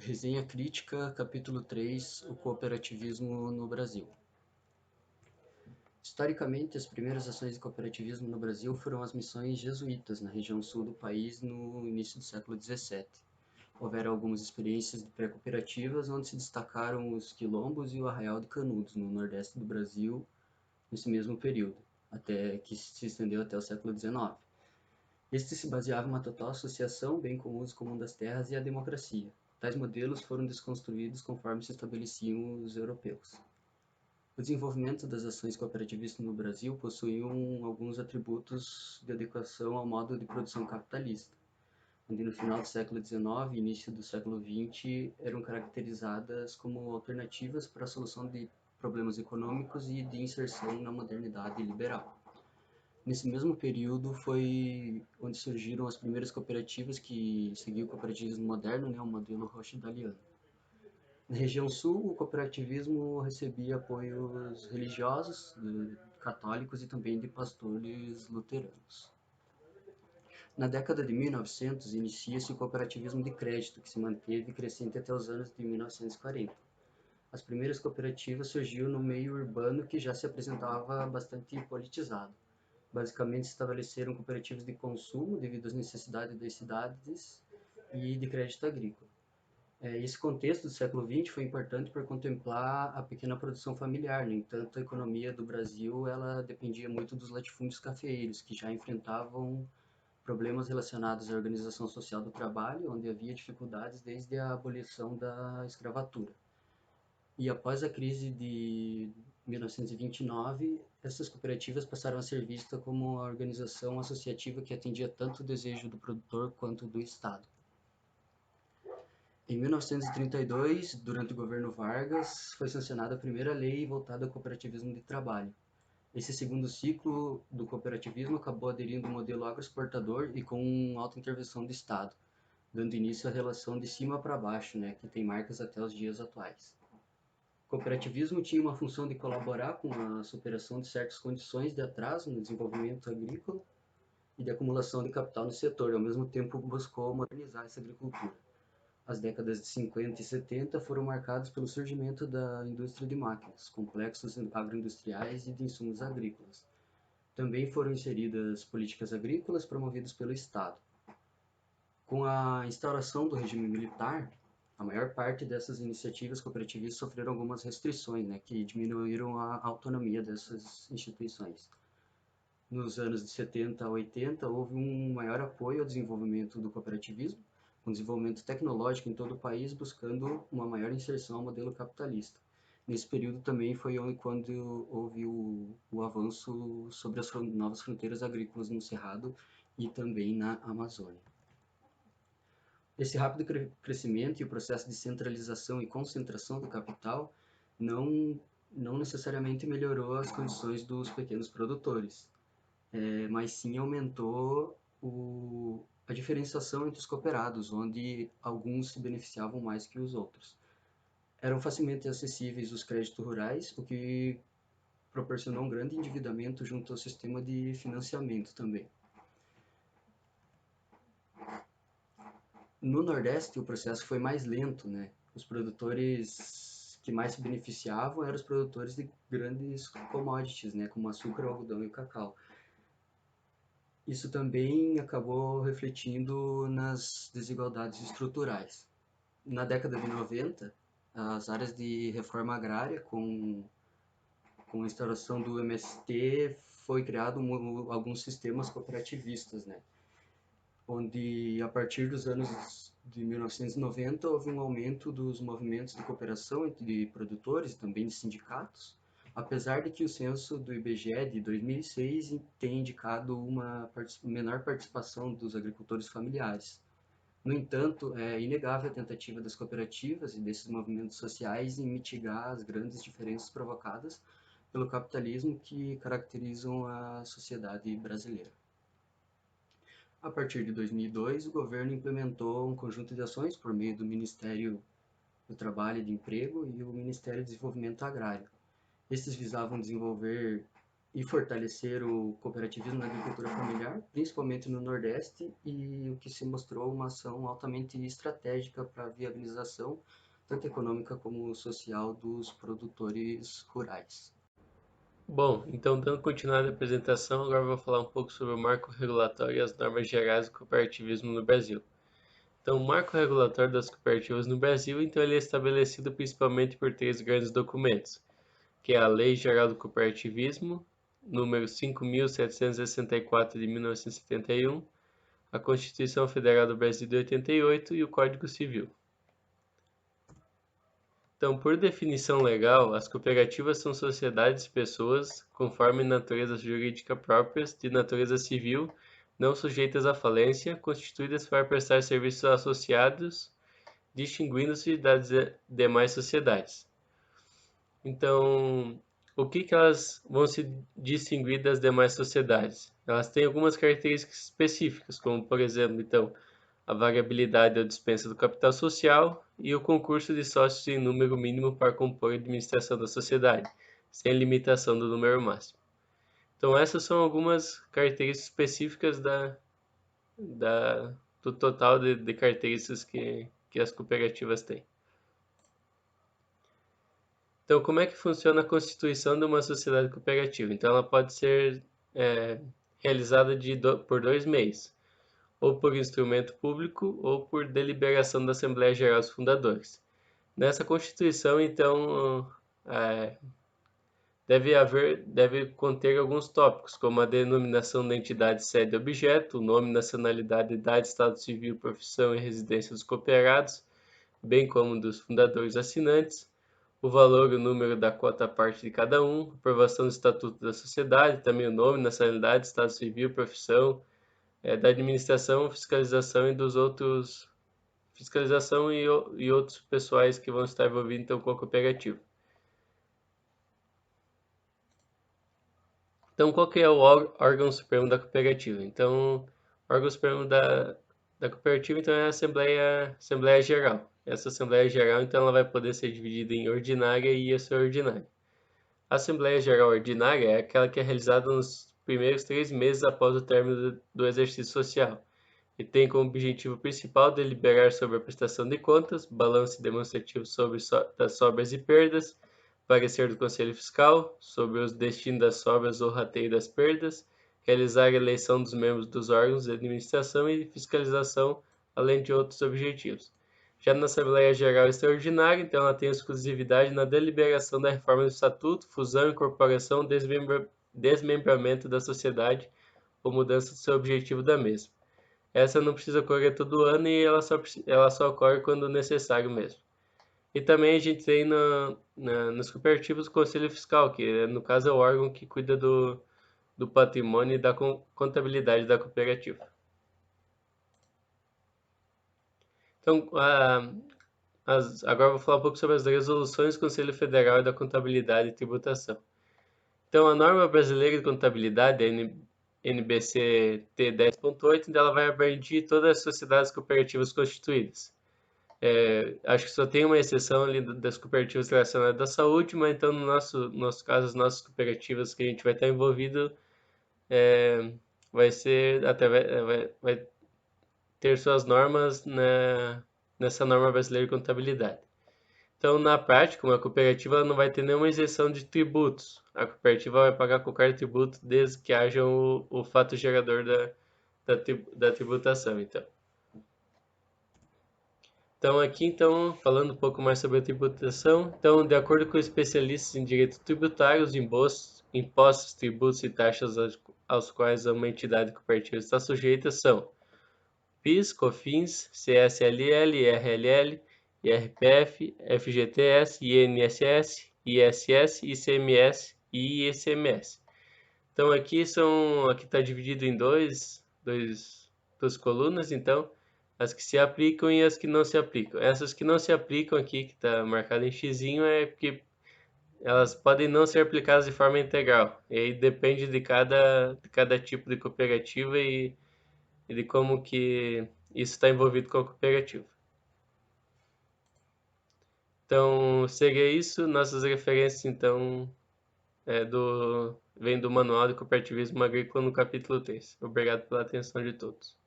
Resenha crítica, capítulo 3, o cooperativismo no Brasil. Historicamente, as primeiras ações de cooperativismo no Brasil foram as missões jesuítas na região sul do país no início do século XVII. Houveram algumas experiências de pré-cooperativas, onde se destacaram os quilombos e o Arraial de Canudos, no nordeste do Brasil, nesse mesmo período, até que se estendeu até o século XIX. Este se baseava em uma total associação, bem com o uso comum das terras e a democracia. Tais modelos foram desconstruídos conforme se estabeleciam os europeus. O desenvolvimento das ações cooperativistas no Brasil possuíam alguns atributos de adequação ao modo de produção capitalista, onde no final do século XIX e início do século XX eram caracterizadas como alternativas para a solução de problemas econômicos e de inserção na modernidade liberal. Nesse mesmo período foi onde surgiram as primeiras cooperativas que seguiam o cooperativismo moderno, o modelo rochdaliano. Na região sul, o cooperativismo recebia apoios religiosos, católicos e também de pastores luteranos. Na década de 1900, inicia-se o cooperativismo de crédito, que se manteve crescente até os anos de 1940. As primeiras cooperativas surgiram no meio urbano, que já se apresentava bastante politizado. Basicamente, se estabeleceram cooperativas de consumo devido às necessidades das cidades e de crédito agrícola. Esse contexto do século XX foi importante por contemplar a pequena produção familiar. No entanto, a economia do Brasil ela dependia muito dos latifúndios cafeeiros, que já enfrentavam problemas relacionados à organização social do trabalho, onde havia dificuldades desde a abolição da escravatura. E após a crise de 1929, essas cooperativas passaram a ser vistas como uma organização associativa que atendia tanto o desejo do produtor quanto do Estado. Em 1932, durante o governo Vargas, foi sancionada a primeira lei voltada ao cooperativismo de trabalho. Esse segundo ciclo do cooperativismo acabou aderindo ao modelo agroexportador e com alta intervenção do Estado, dando início à relação de cima para baixo, que tem marcas até os dias atuais. O cooperativismo tinha uma função de colaborar com a superação de certas condições de atraso no desenvolvimento agrícola e de acumulação de capital no setor, e ao mesmo tempo buscou modernizar essa agricultura. As décadas de 50 e 70 foram marcadas pelo surgimento da indústria de máquinas, complexos agroindustriais e de insumos agrícolas. Também foram inseridas políticas agrícolas promovidas pelo Estado. Com a instauração do regime militar, a maior parte dessas iniciativas cooperativistas sofreram algumas restrições, que diminuíram a autonomia dessas instituições. Nos anos de 70 a 80, houve um maior apoio ao desenvolvimento do cooperativismo, com desenvolvimento tecnológico em todo o país, buscando uma maior inserção ao modelo capitalista. Nesse período também foi quando houve o avanço sobre as novas fronteiras agrícolas no Cerrado e também na Amazônia. Esse rápido crescimento e o processo de centralização e concentração do capital não necessariamente melhorou as condições dos pequenos produtores, mas sim aumentou a diferenciação entre os cooperados, onde alguns se beneficiavam mais que os outros. Eram facilmente acessíveis os créditos rurais, o que proporcionou um grande endividamento junto ao sistema de financiamento também. No Nordeste, o processo foi mais lento, Os produtores que mais se beneficiavam eram os produtores de grandes commodities, como açúcar, o algodão e o cacau. Isso também acabou refletindo nas desigualdades estruturais. Na década de 90, as áreas de reforma agrária, com a instauração do MST, foi criado alguns sistemas cooperativistas, onde a partir dos anos de 1990 houve um aumento dos movimentos de cooperação entre produtores e também de sindicatos, apesar de que o censo do IBGE de 2006 tem indicado uma menor participação dos agricultores familiares. No entanto, é inegável a tentativa das cooperativas e desses movimentos sociais em mitigar as grandes diferenças provocadas pelo capitalismo que caracterizam a sociedade brasileira. A partir de 2002, o governo implementou um conjunto de ações por meio do Ministério do Trabalho e do Emprego e o Ministério do Desenvolvimento Agrário. Estes visavam desenvolver e fortalecer o cooperativismo na agricultura familiar, principalmente no Nordeste, e o que se mostrou uma ação altamente estratégica para a viabilização, tanto econômica como social, dos produtores rurais. Bom, então dando continuidade à apresentação, agora eu vou falar um pouco sobre o marco regulatório e as normas gerais do cooperativismo no Brasil. Então, o marco regulatório das cooperativas no Brasil, então ele é estabelecido principalmente por três grandes documentos, que é a Lei Geral do Cooperativismo, número 5.764 de 1971, a Constituição Federal do Brasil de 88 e o Código Civil. Então, por definição legal, as cooperativas são sociedades de pessoas, conforme natureza jurídica próprias, de natureza civil, não sujeitas à falência, constituídas para prestar serviços associados, distinguindo-se das demais sociedades. Então, o que elas vão se distinguir das demais sociedades? Elas têm algumas características específicas, como, por exemplo, então, a variabilidade ou dispensa do capital social e o concurso de sócios em número mínimo para compor a administração da sociedade, sem limitação do número máximo. Então, essas são algumas características específicas do total de características que as cooperativas têm. Então, como é que funciona a constituição de uma sociedade cooperativa? Então, ela pode ser é, realizada por 2 meios, ou por instrumento público ou por deliberação da Assembleia Geral dos Fundadores. Nessa Constituição, então, é, deve conter alguns tópicos, como a denominação da entidade sede e objeto, o nome, nacionalidade, idade, estado civil, profissão e residência dos cooperados, bem como dos fundadores assinantes, o valor e o número da quota-parte de cada um, aprovação do estatuto da sociedade, também o nome, nacionalidade, estado civil, profissão, da administração, fiscalização e dos outros fiscalização e outros pessoais que vão estar envolvidos então com a cooperativa. Então, qual que é o órgão supremo da cooperativa? Então, o órgão supremo da cooperativa então é a Assembleia Geral. Essa Assembleia Geral então ela vai poder ser dividida em ordinária e extraordinária. A Assembleia Geral Ordinária é aquela que é realizada nos primeiros 3 meses após o término do exercício social e tem como objetivo principal deliberar sobre a prestação de contas, balanço demonstrativo das sobras e perdas, parecer do Conselho Fiscal sobre os destinos das sobras ou rateio das perdas, realizar a eleição dos membros dos órgãos de administração e fiscalização, além de outros objetivos. Já na Assembleia Geral Extraordinária, então, ela tem exclusividade na deliberação da reforma do Estatuto, fusão, incorporação, desmembramento da sociedade ou mudança do seu objetivo da mesma. Essa não precisa ocorrer todo ano e ela só ocorre quando necessário mesmo. E também a gente tem nos cooperativos o Conselho Fiscal, que no caso é o órgão que cuida do patrimônio e da contabilidade da cooperativa. Então, agora eu vou falar um pouco sobre as resoluções do Conselho Federal e da Contabilidade e Tributação. Então, a norma brasileira de contabilidade, a NBC-T 10.8, ela vai abranger todas as sociedades cooperativas constituídas. Acho que só tem uma exceção ali das cooperativas relacionadas à saúde, mas então no nosso caso, as nossas cooperativas que a gente vai estar envolvido vai ser até vai ter suas normas nessa norma brasileira de contabilidade. Então, na prática, uma cooperativa não vai ter nenhuma isenção de tributos. A cooperativa vai pagar qualquer tributo desde que haja o fato gerador da tributação. Então, aqui, então, falando um pouco mais sobre a tributação, então, de acordo com especialistas em direito tributário, os impostos, tributos e taxas aos quais uma entidade cooperativa está sujeita são PIS, COFINS, CSLL, IRLL, IRPF, FGTS, INSS, ISS, ICMS e ICMS. Então, aqui está dividido em duas colunas, então, as que se aplicam e as que não se aplicam. Essas que não se aplicam aqui, que está marcado em xizinho, é porque elas podem não ser aplicadas de forma integral. E aí depende de cada tipo de cooperativa e de como que isso está envolvido com a cooperativa. Então, seria isso. Nossas referências, então, vem do Manual de Cooperativismo Agrícola no capítulo 3. Obrigado pela atenção de todos.